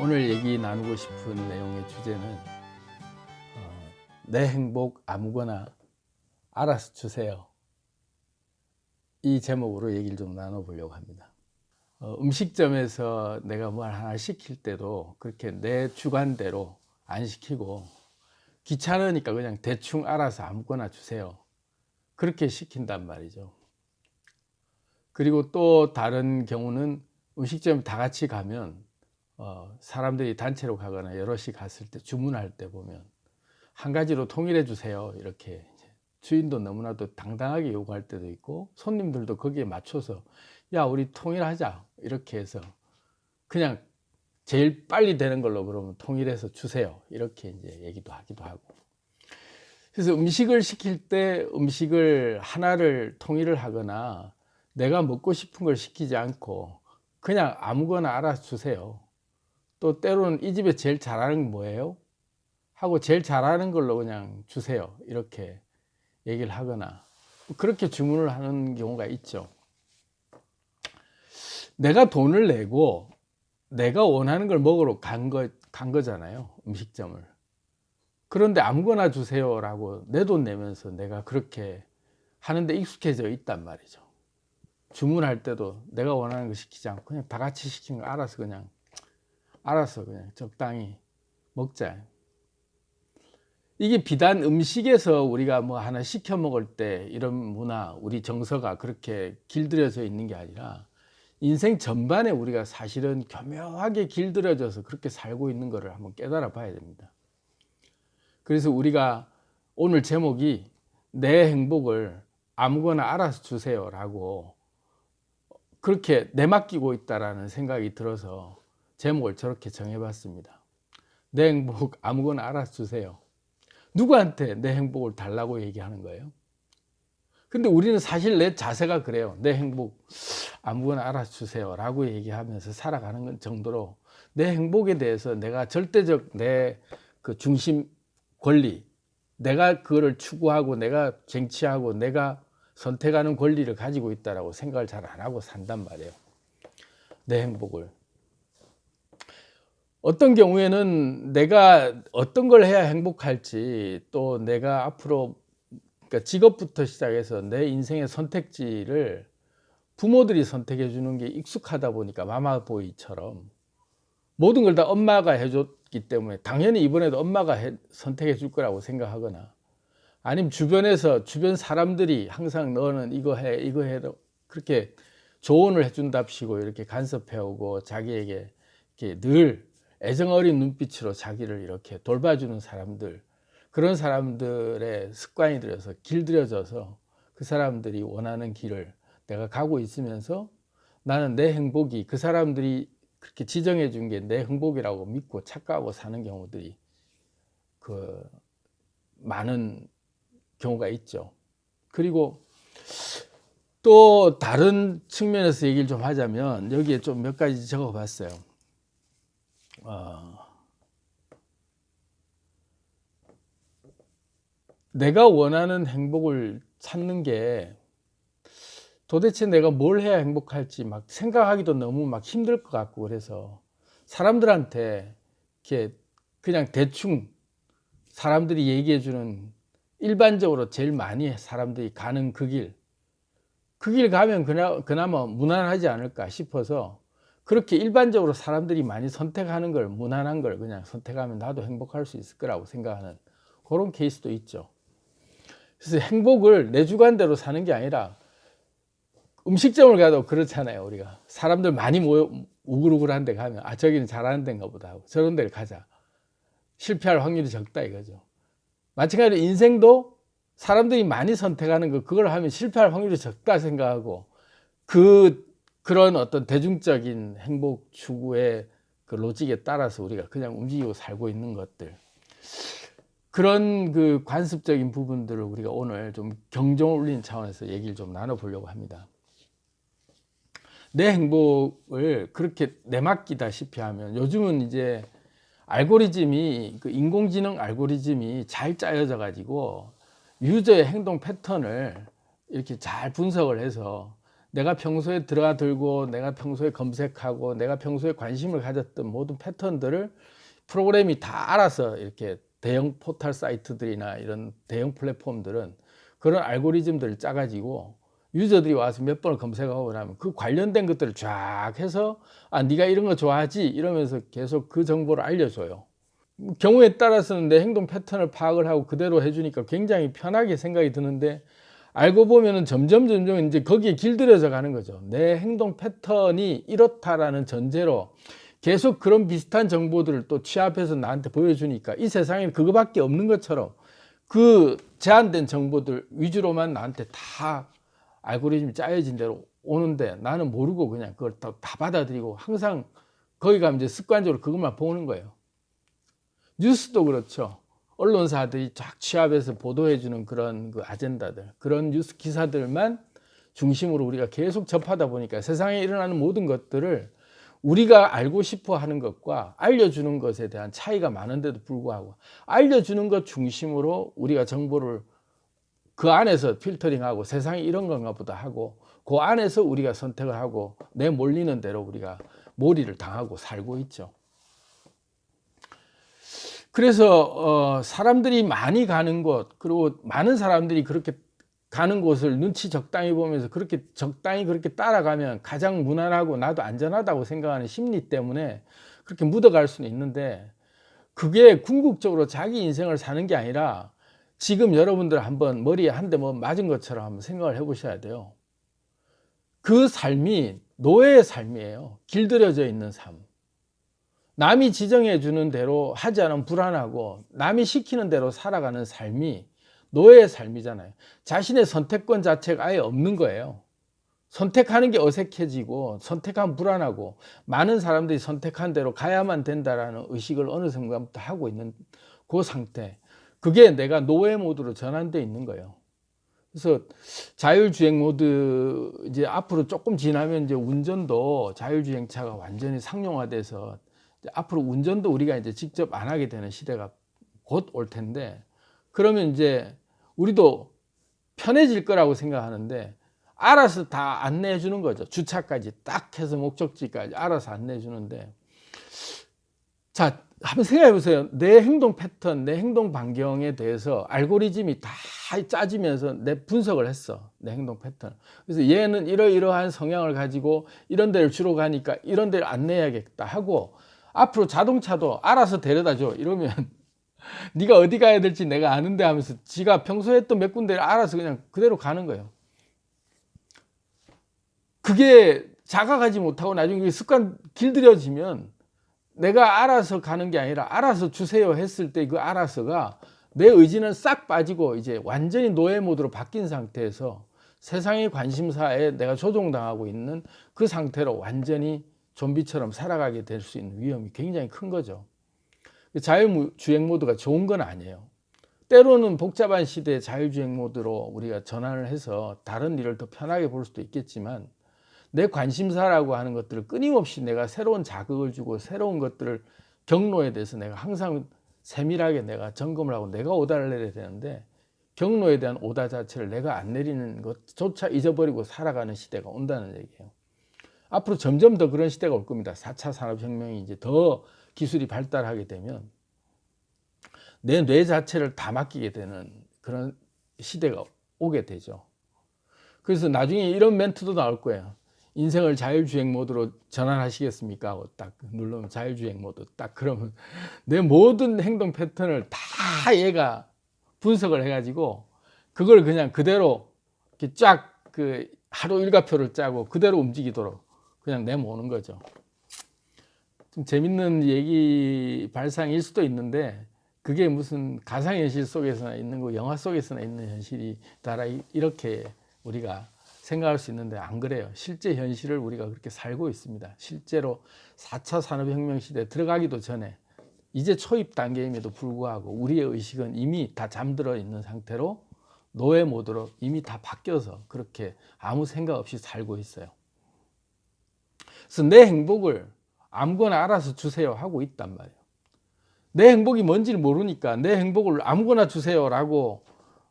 오늘 얘기 나누고 싶은 내용의 주제는 내 행복 아무거나 알아서 주세요. 이 제목으로 얘기를 좀 나눠보려고 합니다. 음식점에서 내가 뭘 하나 시킬 때도 그렇게 내 주관대로 안 시키고 귀찮으니까 그냥 대충 알아서 아무거나 주세요. 그렇게 시킨단 말이죠. 그리고 또 다른 경우는 음식점에 다 같이 가면 사람들이 단체로 가거나 여럿이 갔을 때 주문할 때 보면 한 가지로 통일해 주세요. 이렇게 주인도 너무나도 당당하게 요구할 때도 있고 손님들도 거기에 맞춰서 야 우리 통일하자 이렇게 해서 그냥 제일 빨리 되는 걸로 그러면 통일해서 주세요. 이렇게 이제 얘기도 하기도 하고. 그래서 음식을 시킬 때 음식을 하나를 통일을 하거나 내가 먹고 싶은 걸 시키지 않고 그냥 아무거나 알아서 주세요. 또 때로는 이 집에 제일 잘하는 게 뭐예요? 하고 제일 잘하는 걸로 그냥 주세요. 이렇게 얘기를 하거나 그렇게 주문을 하는 경우가 있죠. 내가 돈을 내고 내가 원하는 걸 먹으러 간 거잖아요. 음식점을. 그런데 아무거나 주세요라고 내 돈 내면서 내가 그렇게 하는데 익숙해져 있단 말이죠. 주문할 때도 내가 원하는 거 시키지 않고 그냥 다 같이 시키는 거 알아서 그냥 적당히 먹자. 이게 비단 음식에서 우리가 뭐 하나 시켜 먹을 때 이런 문화, 우리 정서가 그렇게 길들여져 있는 게 아니라 인생 전반에 우리가 사실은 교묘하게 길들여져서 그렇게 살고 있는 것을 한번 깨달아 봐야 됩니다. 그래서 우리가 오늘 제목이 내 행복을 아무거나 알아서 주세요라고 그렇게 내맡기고 있다라는 생각이 들어서 제목을 저렇게 정해봤습니다. 내 행복 아무거나 알아서 주세요. 누구한테 내 행복을 달라고 얘기하는 거예요? 근데 우리는 사실 내 자세가 그래요. 내 행복 아무거나 알아서 주세요 라고 얘기하면서 살아가는 건 정도로 내 행복에 대해서 내가 절대적 내 그 중심 권리, 내가 그거를 추구하고 내가 쟁취하고 내가 선택하는 권리를 가지고 있다라고 생각을 잘 안 하고 산단 말이에요. 내 행복을. 어떤 경우에는 내가 어떤 걸 해야 행복할지 또 내가 앞으로 그러니까 직업부터 시작해서 내 인생의 선택지를 부모들이 선택해 주는 게 익숙하다 보니까 마마보이처럼 모든 걸 다 엄마가 해줬기 때문에 당연히 이번에도 엄마가 선택해 줄 거라고 생각하거나 아니면 주변에서 주변 사람들이 항상 너는 이거 해 그렇게 조언을 해준답시고 이렇게 간섭해 오고 자기에게 이렇게 늘 애정 어린 눈빛으로 자기를 이렇게 돌봐주는 사람들, 그런 사람들의 습관이 들어서 길들여져서 그 사람들이 원하는 길을 내가 가고 있으면서 나는 내 행복이 그 사람들이 그렇게 지정해 준 게 내 행복이라고 믿고 착각하고 사는 경우들이 많은 경우가 있죠. 그리고 또 다른 측면에서 얘기를 좀 하자면 여기에 좀 몇 가지 적어 봤어요. 내가 원하는 행복을 찾는 게 도대체 내가 뭘 해야 행복할지 막 생각하기도 너무 막 힘들 것 같고 그래서 사람들한테 이렇게 그냥 대충 사람들이 얘기해 주는 일반적으로 제일 많이 사람들이 가는 그 길 가면 그나마 무난하지 않을까 싶어서 그렇게 일반적으로 사람들이 많이 선택하는 걸 무난한 걸 그냥 선택하면 나도 행복할 수 있을 거라고 생각하는 그런 케이스도 있죠. 그래서 행복을 내 주관대로 사는 게 아니라 음식점을 가도 그렇잖아요. 우리가 사람들 많이 모여 우글우글한 데 가면 저기는 잘하는 데인가 보다 하고 저런 데를 가자. 실패할 확률이 적다 이거죠. 마찬가지로 인생도 사람들이 많이 선택하는 그걸 하면 실패할 확률이 적다 생각하고 그런 어떤 대중적인 행복 추구의 그 로직에 따라서 우리가 그냥 움직이고 살고 있는 것들, 그런 그 관습적인 부분들을 우리가 오늘 좀 경종을 울리는 차원에서 얘기를 좀 나눠보려고 합니다. 내 행복을 그렇게 내맡기다시피 하면 요즘은 이제 알고리즘이 그 인공지능 알고리즘이 잘 짜여져 가지고 유저의 행동 패턴을 이렇게 잘 분석을 해서 내가 평소에 들고 내가 평소에 검색하고 내가 평소에 관심을 가졌던 모든 패턴들을 프로그램이 다 알아서 이렇게 대형 포털 사이트들이나 이런 대형 플랫폼들은 그런 알고리즘들을 짜가지고 유저들이 와서 몇 번을 검색하고 나면 그 관련된 것들을 쫙 해서 네가 이런 거 좋아하지 이러면서 계속 그 정보를 알려줘요. 경우에 따라서는 내 행동 패턴을 파악을 하고 그대로 해주니까 굉장히 편하게 생각이 드는데, 알고 보면은 점점 이제 거기에 길들여져 가는 거죠. 내 행동 패턴이 이렇다라는 전제로 계속 그런 비슷한 정보들을 또 취합해서 나한테 보여주니까 이 세상에 그거밖에 없는 것처럼 그 제한된 정보들 위주로만 나한테 다 알고리즘이 짜여진 대로 오는데, 나는 모르고 그냥 그걸 다 받아들이고 항상 거기 가면 이제 습관적으로 그것만 보는 거예요. 뉴스도 그렇죠. 언론사들이 쫙 취합해서 보도해주는 그런 그 아젠다들, 그런 뉴스 기사들만 중심으로 우리가 계속 접하다 보니까 세상에 일어나는 모든 것들을 우리가 알고 싶어 하는 것과 알려주는 것에 대한 차이가 많은데도 불구하고 알려주는 것 중심으로 우리가 정보를 그 안에서 필터링하고 세상이 이런 건가 보다 하고 그 안에서 우리가 선택을 하고 내 몰리는 대로 우리가 몰이를 당하고 살고 있죠. 그래서 사람들이 많이 가는 곳, 그리고 많은 사람들이 그렇게 가는 곳을 눈치 적당히 보면서 그렇게 적당히 그렇게 따라가면 가장 무난하고 나도 안전하다고 생각하는 심리 때문에 그렇게 묻어갈 수는 있는데, 그게 궁극적으로 자기 인생을 사는 게 아니라 지금 여러분들 한번 머리에 한 대 뭐 맞은 것처럼 한번 생각을 해보셔야 돼요. 그 삶이 노예의 삶이에요. 길들여져 있는 삶. 남이 지정해 주는 대로 하지 않으면 불안하고 남이 시키는 대로 살아가는 삶이 노예의 삶이잖아요. 자신의 선택권 자체가 아예 없는 거예요. 선택하는 게 어색해지고 선택하면 불안하고 많은 사람들이 선택한 대로 가야만 된다라는 의식을 어느 순간부터 하고 있는 그 상태, 그게 내가 노예 모드로 전환되어 있는 거예요. 그래서 자율주행 모드, 이제 앞으로 조금 지나면 이제 운전도 자율주행차가 완전히 상용화돼서 앞으로 운전도 우리가 이제 직접 안 하게 되는 시대가 곧 올 텐데, 그러면 이제 우리도 편해질 거라고 생각하는데 알아서 다 안내해 주는 거죠. 주차까지 딱 해서 목적지까지 알아서 안내해 주는데, 자, 한번 생각해 보세요. 내 행동 패턴, 내 행동 반경에 대해서 알고리즘이 다 짜지면서 내 분석을 했어. 내 행동 패턴. 그래서 얘는 이러이러한 성향을 가지고 이런 데를 주로 가니까 이런 데를 안내해야겠다 하고, 앞으로 자동차도 알아서 데려다 줘 이러면 네가 어디 가야 될지 내가 아는데 하면서 지가 평소에 했던 몇 군데를 알아서 그냥 그대로 가는 거예요. 그게 자각하지 못하고 나중에 습관 길들여지면 내가 알아서 가는 게 아니라 알아서 주세요 했을 때 그 알아서가 내 의지는 싹 빠지고 이제 완전히 노예 모드로 바뀐 상태에서 세상의 관심사에 내가 조종당하고 있는 그 상태로 완전히 좀비처럼 살아가게 될 수 있는 위험이 굉장히 큰 거죠. 자율주행 모드가 좋은 건 아니에요. 때로는 복잡한 시대에 자율주행 모드로 우리가 전환을 해서 다른 일을 더 편하게 볼 수도 있겠지만, 내 관심사라고 하는 것들을 끊임없이 내가 새로운 자극을 주고 새로운 것들을 경로에 대해서 내가 항상 세밀하게 내가 점검을 하고 내가 오다를 내려야 되는데, 경로에 대한 오다 자체를 내가 안 내리는 것조차 잊어버리고 살아가는 시대가 온다는 얘기예요. 앞으로 점점 더 그런 시대가 올 겁니다. 4차 산업혁명이 이제 더 기술이 발달하게 되면 내 뇌 자체를 다 맡기게 되는 그런 시대가 오게 되죠. 그래서 나중에 이런 멘트도 나올 거예요. 인생을 자율주행 모드로 전환하시겠습니까? 하고 딱 누르면 자율주행 모드, 딱 그러면 내 모든 행동 패턴을 다 얘가 분석을 해가지고 그걸 그냥 그대로 이렇게 쫙 그 하루 일과표를 짜고 그대로 움직이도록 그냥 내모는 거죠. 좀 재밌는 얘기 발상일 수도 있는데, 그게 무슨 가상현실 속에서나 있는 거, 영화 속에서나 있는 현실이 따라 이렇게 우리가 생각할 수 있는데 안 그래요. 실제 현실을 우리가 그렇게 살고 있습니다. 실제로 4차 산업혁명 시대에 들어가기도 전에 이제 초입 단계임에도 불구하고 우리의 의식은 이미 다 잠들어 있는 상태로 노예 모드로 이미 다 바뀌어서 그렇게 아무 생각 없이 살고 있어요. 그래서 내 행복을 아무거나 알아서 주세요 하고 있단 말이에요. 내 행복이 뭔지를 모르니까 내 행복을 아무거나 주세요라고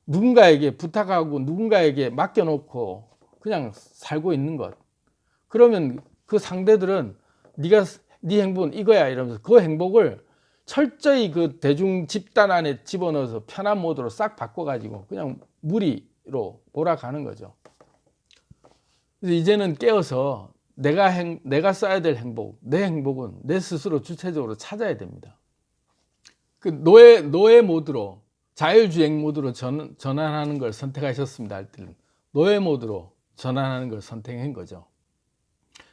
누군가에게 부탁하고 누군가에게 맡겨놓고 그냥 살고 있는 것. 그러면 그 상대들은 네 행복은 이거야 이러면서 그 행복을 철저히 그 대중 집단 안에 집어넣어서 편한 모드로 싹 바꿔가지고 그냥 무리로 몰아가는 거죠. 그래서 이제는 깨어서 내가 써야 될 행복, 내 행복은 내 스스로 주체적으로 찾아야 됩니다. 그 노예 모드로, 자율주행 모드로 전환하는 걸 선택하셨습니다 할 때는 노예 모드로 전환하는 걸 선택한 거죠.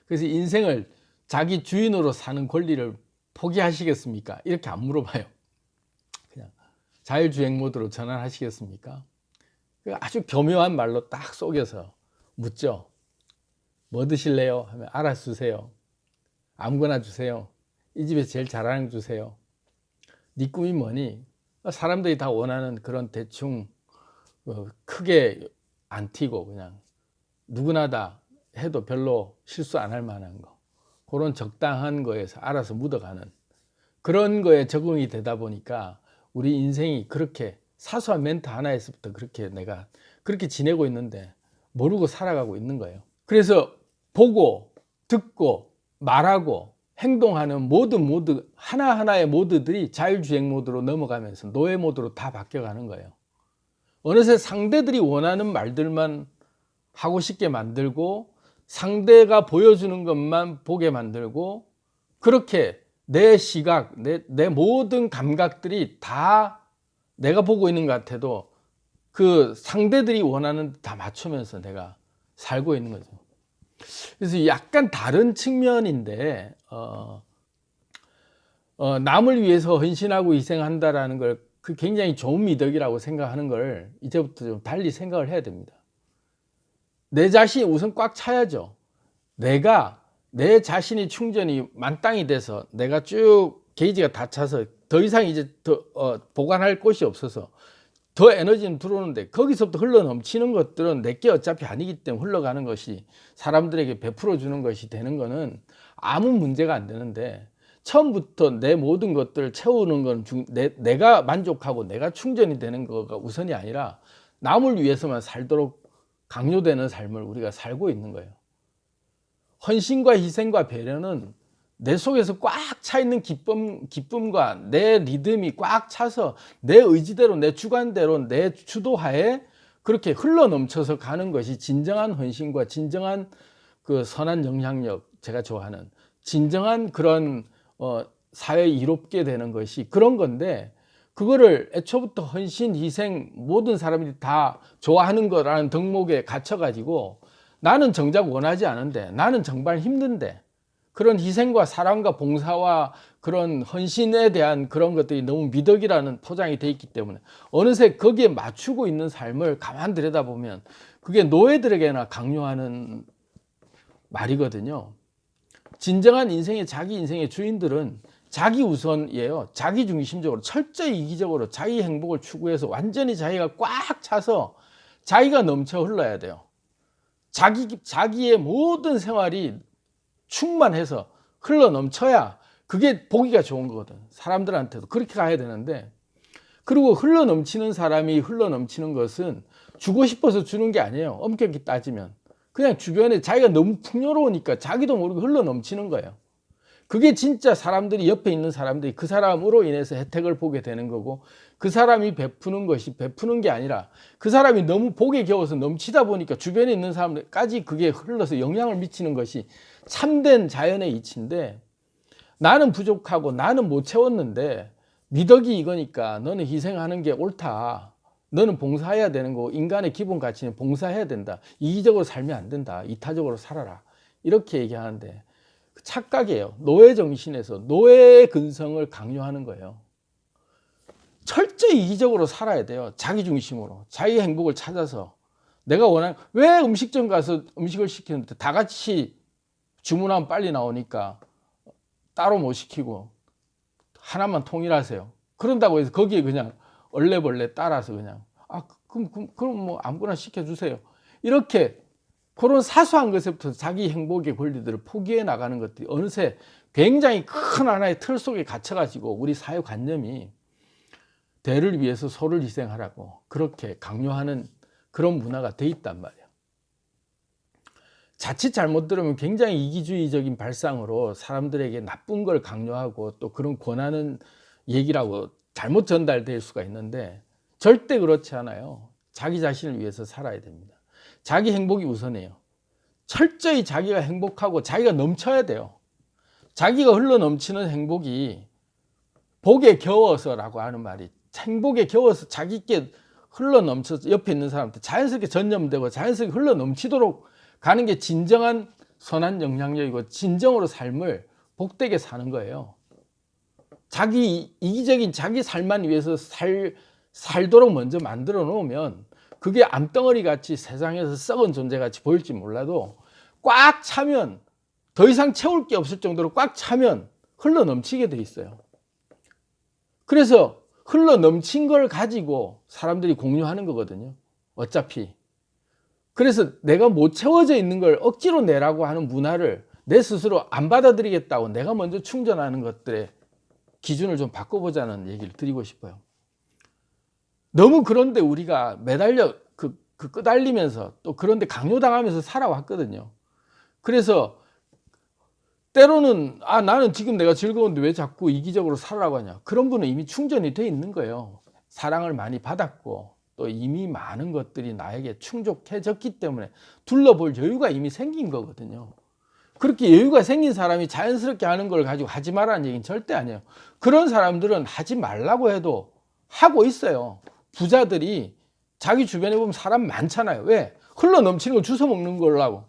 그래서 인생을 자기 주인으로 사는 권리를 포기하시겠습니까? 이렇게 안 물어봐요. 그냥 자율주행 모드로 전환하시겠습니까? 아주 교묘한 말로 딱 속여서 묻죠. 뭐 드실래요? 하면 알아서 주세요. 아무거나 주세요. 이 집에서 제일 잘하는 거 주세요. 네 꿈이 뭐니? 사람들이 다 원하는 그런 대충 크게 안 튀고 그냥 누구나 다 해도 별로 실수 안 할 만한 거, 그런 적당한 거에서 알아서 묻어가는 그런 거에 적응이 되다 보니까 우리 인생이 그렇게 사소한 멘트 하나에서부터 그렇게 내가 그렇게 지내고 있는데 모르고 살아가고 있는 거예요. 그래서 보고 듣고 말하고 행동하는 모든 하나하나의 모드들이 자율주행 모드로 넘어가면서 노예 모드로 다 바뀌어가는 거예요. 어느새 상대들이 원하는 말들만 하고 싶게 만들고 상대가 보여주는 것만 보게 만들고 그렇게 내 시각, 내 모든 감각들이 다 내가 보고 있는 것 같아도 그 상대들이 원하는 다 맞추면서 내가 살고 있는 거죠. 그래서 약간 다른 측면인데 남을 위해서 헌신하고 희생한다라는 걸 그 굉장히 좋은 미덕이라고 생각하는 걸 이제부터 좀 달리 생각을 해야 됩니다. 내 자신이 우선 꽉 차야죠. 내 자신이 충전이 만땅이 돼서 내가 쭉 게이지가 다 차서 더 이상 이제 보관할 곳이 없어서 더 에너지는 들어오는데 거기서부터 흘러 넘치는 것들은 내게 어차피 아니기 때문에 흘러가는 것이 사람들에게 베풀어 주는 것이 되는 거는 아무 문제가 안 되는데 처음부터 내 모든 것들을 채우는 건 내가 만족하고 내가 충전이 되는 거가 우선이 아니라 남을 위해서만 살도록 강요되는 삶을 우리가 살고 있는 거예요. 헌신과 희생과 배려는 내 속에서 꽉 차 있는 기쁨과 내 리듬이 꽉 차서 내 의지대로 내 주관대로 내 주도하에 그렇게 흘러 넘쳐서 가는 것이 진정한 헌신과 진정한 그 선한 영향력, 제가 좋아하는 진정한 그런 사회에 이롭게 되는 것이 그런 건데 그거를 애초부터 헌신, 희생 모든 사람들이 다 좋아하는 거라는 덕목에 갇혀가지고 나는 정작 원하지 않은데 나는 정말 힘든데 그런 희생과 사랑과 봉사와 그런 헌신에 대한 그런 것들이 너무 미덕이라는 포장이 돼 있기 때문에 어느새 거기에 맞추고 있는 삶을 가만 들여다보면 그게 노예들에게나 강요하는 말이거든요. 진정한 자기 인생의 주인들은 자기 우선이에요. 자기 중심적으로 철저히 이기적으로 자기 행복을 추구해서 완전히 자기가 꽉 차서 자기가 넘쳐 흘러야 돼요. 자기의 모든 생활이 충만해서 흘러 넘쳐야 그게 보기가 좋은 거거든. 사람들한테도 그렇게 가야 되는데 그리고 흘러 넘치는 사람이 흘러 넘치는 것은 주고 싶어서 주는 게 아니에요. 엄격히 따지면 그냥 주변에 자기가 너무 풍요로우니까 자기도 모르게 흘러 넘치는 거예요. 그게 진짜 사람들이 옆에 있는 사람들이 그 사람으로 인해서 혜택을 보게 되는 거고 그 사람이 베푸는 것이 베푸는 게 아니라 그 사람이 너무 복에 겨워서 넘치다 보니까 주변에 있는 사람들까지 그게 흘러서 영향을 미치는 것이 참된 자연의 이치인데 나는 부족하고 나는 못 채웠는데 미덕이 이거니까 너는 희생하는 게 옳다. 너는 봉사해야 되는 거고 인간의 기본 가치는 봉사해야 된다. 이기적으로 살면 안 된다. 이타적으로 살아라. 이렇게 얘기하는데 착각이에요. 노예 정신에서 노예의 근성을 강요하는 거예요. 철저히 이기적으로 살아야 돼요. 자기 중심으로 자기 행복을 찾아서 내가 원하는 왜 음식점 가서 음식을 시키는데 다 같이 주문하면 빨리 나오니까 따로 못 시키고 하나만 통일하세요. 그런다고 해서 거기에 그냥 얼레벌레 따라서 그냥 그럼 뭐 아무거나 시켜주세요. 이렇게 그런 사소한 것에부터 자기 행복의 권리들을 포기해 나가는 것들이 어느새 굉장히 큰 하나의 틀 속에 갇혀가지고 우리 사회관념이 대를 위해서 소를 희생하라고 그렇게 강요하는 그런 문화가 돼 있단 말이에요. 자칫 잘못 들으면 굉장히 이기주의적인 발상으로 사람들에게 나쁜 걸 강요하고 또 그런 권하는 얘기라고 잘못 전달될 수가 있는데 절대 그렇지 않아요. 자기 자신을 위해서 살아야 됩니다. 자기 행복이 우선이에요. 철저히 자기가 행복하고 자기가 넘쳐야 돼요. 자기가 흘러 넘치는 행복이 복에 겨워서라고 하는 말이, 행복에 겨워서 자기께 흘러 넘쳐서 옆에 있는 사람한테 자연스럽게 전염되고 자연스럽게 흘러 넘치도록 가는 게 진정한 선한 영향력이고 진정으로 삶을 복되게 사는 거예요. 자기 이기적인 자기 삶만 위해서 살도록 먼저 만들어 놓으면 그게 암덩어리 같이 세상에서 썩은 존재 같이 보일지 몰라도 꽉 차면, 더 이상 채울 게 없을 정도로 꽉 차면 흘러 넘치게 돼 있어요. 그래서 흘러 넘친 걸 가지고 사람들이 공유하는 거거든요. 어차피. 그래서 내가 못 채워져 있는 걸 억지로 내라고 하는 문화를 내 스스로 안 받아들이겠다고 내가 먼저 충전하는 것들의 기준을 좀 바꿔보자는 얘기를 드리고 싶어요. 너무 그런데 우리가 매달려 끄달리면서 또 그런데 강요당하면서 살아왔거든요. 그래서 때로는 나는 지금 내가 즐거운데 왜 자꾸 이기적으로 살아라고 하냐. 그런 분은 이미 충전이 돼 있는 거예요. 사랑을 많이 받았고 또 이미 많은 것들이 나에게 충족해졌기 때문에 둘러볼 여유가 이미 생긴 거거든요. 그렇게 여유가 생긴 사람이 자연스럽게 하는 걸 가지고 하지 말라는 얘기는 절대 아니에요. 그런 사람들은 하지 말라고 해도 하고 있어요. 부자들이 자기 주변에 보면 사람 많잖아요. 왜? 흘러 넘치는 걸 주워 먹는 걸라고.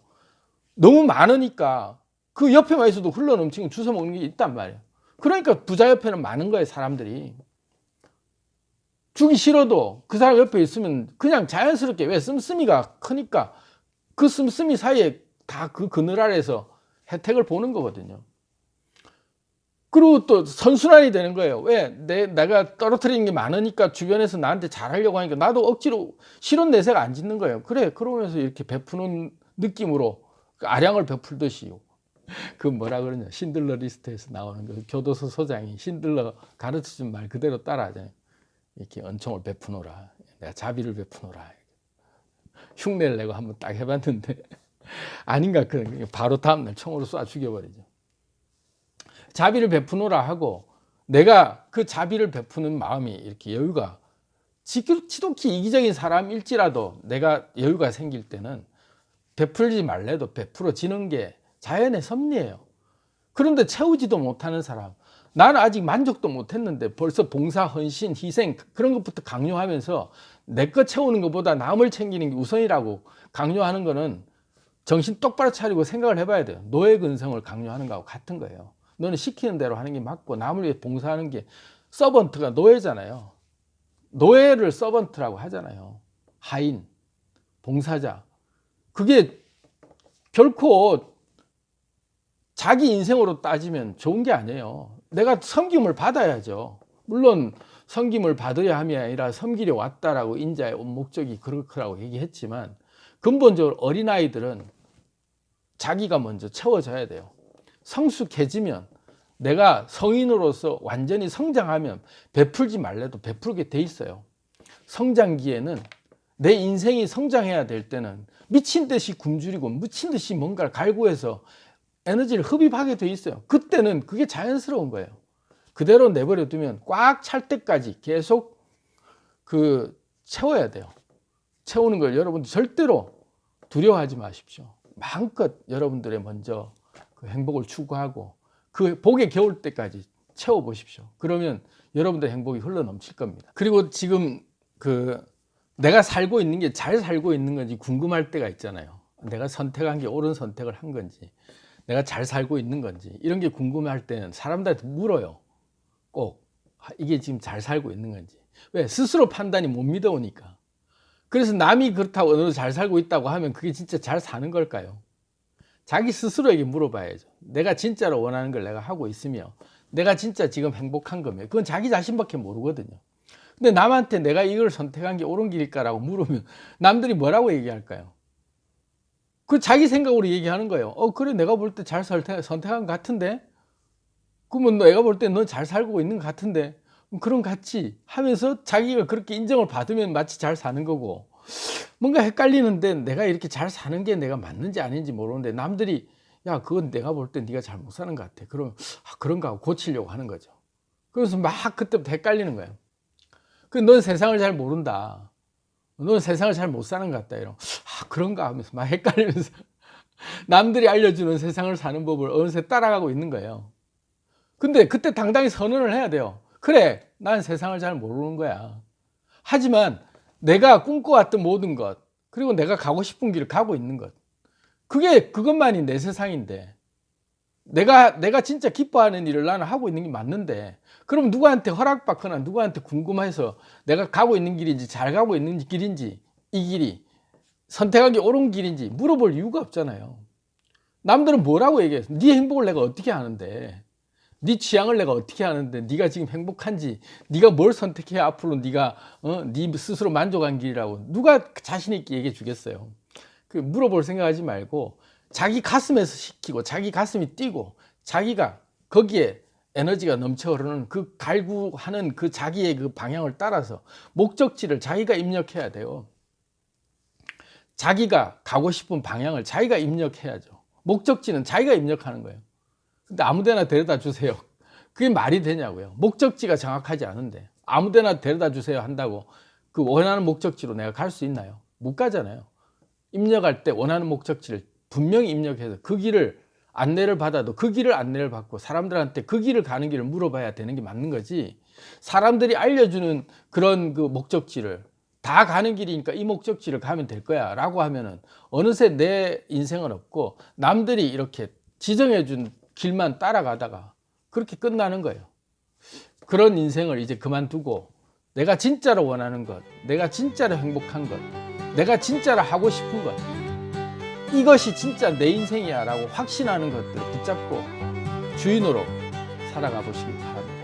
너무 많으니까 그 옆에만 있어도 흘러 넘치는 걸 주워 먹는 게 있단 말이에요. 그러니까 부자 옆에는 많은 거예요, 사람들이. 주기 싫어도 그 사람 옆에 있으면 그냥 자연스럽게, 왜? 씀씀이가 크니까 그 씀씀이 사이에 다 그 그늘 아래에서 혜택을 보는 거거든요. 그리고 또 선순환이 되는 거예요. 왜? 내가 떨어뜨리는 게 많으니까 주변에서 나한테 잘하려고 하니까 나도 억지로 실온 내색 안 짓는 거예요. 그래, 그러면서 이렇게 베푸는 느낌으로 아량을 베풀듯이. 그 뭐라 그러냐, 신들러 리스트에서 나오는 그 교도소 소장이 신들러 가르쳐준 말 그대로 따라하잖아요. 이렇게 은총을 베푸노라, 내가 자비를 베푸노라. 흉내를 내고 한번 딱 해봤는데 아닌가, 바로 다음날 총으로 쏴 죽여버리죠. 자비를 베푸노라 하고 내가 그 자비를 베푸는 마음이 이렇게 여유가, 지독히 이기적인 사람일지라도 내가 여유가 생길 때는 베풀지 말래도 베풀어지는 게 자연의 섭리예요. 그런데 채우지도 못하는 사람, 나는 아직 만족도 못했는데 벌써 봉사, 헌신, 희생 그런 것부터 강요하면서 내 거 채우는 것보다 남을 챙기는 게 우선이라고 강요하는 거는 정신 똑바로 차리고 생각을 해봐야 돼요. 노예 근성을 강요하는 거하고 같은 거예요. 너는 시키는 대로 하는 게 맞고 남을 위해 봉사하는 게, 서번트가 노예잖아요. 노예를 서번트라고 하잖아요. 하인, 봉사자. 그게 결코 자기 인생으로 따지면 좋은 게 아니에요. 내가 섬김을 받아야죠. 물론 섬김을 받아야 함이 아니라 섬기려 왔다라고 인자의 목적이 그렇더라고 얘기했지만, 근본적으로 어린아이들은 자기가 먼저 채워져야 돼요. 성숙해지면, 내가 성인으로서 완전히 성장하면 베풀지 말래도 베풀게 돼 있어요. 성장기에는, 내 인생이 성장해야 될 때는 미친 듯이 굶주리고 미친 듯이 뭔가를 갈구해서 에너지를 흡입하게 돼 있어요. 그때는 그게 자연스러운 거예요. 그대로 내버려 두면 꽉 찰 때까지 계속 채워야 돼요. 채우는 걸 여러분들 절대로 두려워하지 마십시오. 마음껏 여러분들의 먼저 그 행복을 추구하고 그 복에 겨울 때까지 채워보십시오. 그러면 여러분들의 행복이 흘러 넘칠 겁니다. 그리고 지금 내가 살고 있는 게 잘 살고 있는 건지 궁금할 때가 있잖아요. 내가 선택한 게 옳은 선택을 한 건지, 내가 잘 살고 있는 건지, 이런 게 궁금할 때는 사람들한테 물어요. 꼭 이게 지금 잘 살고 있는 건지. 왜? 스스로 판단이 못 믿어오니까. 그래서 남이 그렇다고 너도 잘 살고 있다고 하면 그게 진짜 잘 사는 걸까요? 자기 스스로에게 물어봐야죠. 내가 진짜로 원하는 걸 내가 하고 있으며 내가 진짜 지금 행복한 거면 그건 자기 자신밖에 모르거든요. 근데 남한테 내가 이걸 선택한 게 옳은 길일까라고 물으면 남들이 뭐라고 얘기할까요? 그 자기 생각으로 얘기하는 거예요. 그래, 내가 볼 때 잘 선택한 것 같은데? 그러면 내가 볼 때 넌 잘 살고 있는 것 같은데? 그럼 같이 하면서 자기가 그렇게 인정을 받으면 마치 잘 사는 거고, 뭔가 헷갈리는데 내가 이렇게 잘 사는 게 내가 맞는지 아닌지 모르는데 남들이 야 그건 내가 볼 때 네가 잘 못 사는 것 같아. 그럼 그런가 하고 고치려고 하는 거죠. 그래서 막 그때부터 헷갈리는 거예요. 넌 세상을 잘 모른다. 넌 세상을 잘 못 사는 것 같다. 이런 그런가 하면서 막 헷갈리면서 남들이 알려주는 세상을 사는 법을 어느새 따라가고 있는 거예요. 근데 그때 당당히 선언을 해야 돼요. 그래, 난 세상을 잘 모르는 거야. 하지만 내가 꿈꿔왔던 모든 것, 그리고 내가 가고 싶은 길을 가고 있는 것, 그것만이 내 세상인데, 내가 진짜 기뻐하는 일을 나는 하고 있는 게 맞는데, 그럼 누구한테 허락받거나 누구한테 궁금해서 내가 가고 있는 길인지 잘 가고 있는 길인지, 이 길이 선택하기 옳은 길인지 물어볼 이유가 없잖아요. 남들은 뭐라고 얘기해? 네 행복을 내가 어떻게 아는데, 네 취향을 내가 어떻게 아는데, 네가 지금 행복한지, 네가 뭘 선택해야 앞으로 네가 네 스스로 만족한 길이라고 누가 자신 있게 얘기해 주겠어요? 물어볼 생각하지 말고 자기 가슴에서 시키고 자기 가슴이 뛰고 자기가 거기에 에너지가 넘쳐 흐르는 그 갈구하는 그 자기의 그 방향을 따라서 목적지를 자기가 입력해야 돼요. 자기가 가고 싶은 방향을 자기가 입력해야죠. 목적지는 자기가 입력하는 거예요. 근데 아무데나 데려다 주세요. 그게 말이 되냐고요. 목적지가 정확하지 않은데 아무데나 데려다 주세요 한다고 그 원하는 목적지로 내가 갈 수 있나요? 못 가잖아요. 입력할 때 원하는 목적지를 분명히 입력해서 그 길을 안내를 받아도 그 길을 안내를 받고 사람들한테 그 길을 가는 길을 물어봐야 되는 게 맞는 거지. 사람들이 알려주는 그런 그 목적지를 다 가는 길이니까 이 목적지를 가면 될 거야 라고 하면은 어느새 내 인생은 없고 남들이 이렇게 지정해 준 길만 따라가다가 그렇게 끝나는 거예요. 그런 인생을 이제 그만두고 내가 진짜로 원하는 것, 내가 진짜로 행복한 것, 내가 진짜로 하고 싶은 것, 이것이 진짜 내 인생이야 라고 확신하는 것들을 붙잡고 주인으로 살아가 보시기 바랍니다.